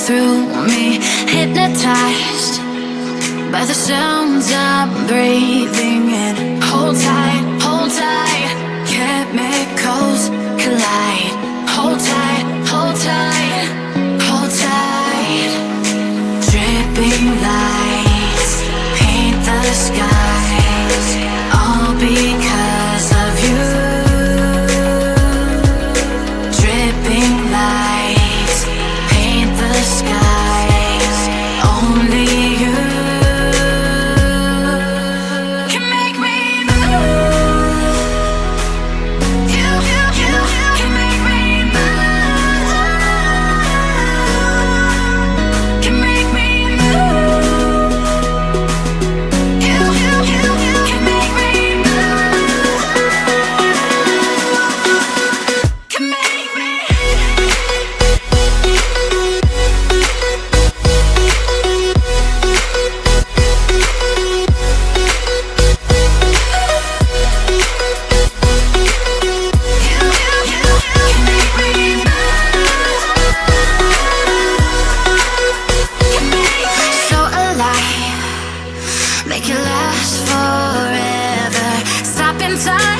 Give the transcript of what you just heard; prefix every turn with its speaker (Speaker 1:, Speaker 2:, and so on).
Speaker 1: through me, hypnotized by the sounds I'm breathing in. Hold tight, chemicals collide. Hold tight, hold tight, hold tight. Dripping lights paint the skies, all because of you. Dripping lights paint the skies, only you can make me move. You can make me move. Can make me move. You can make me move. Can make me. So alive, make it last forever. Stop in time.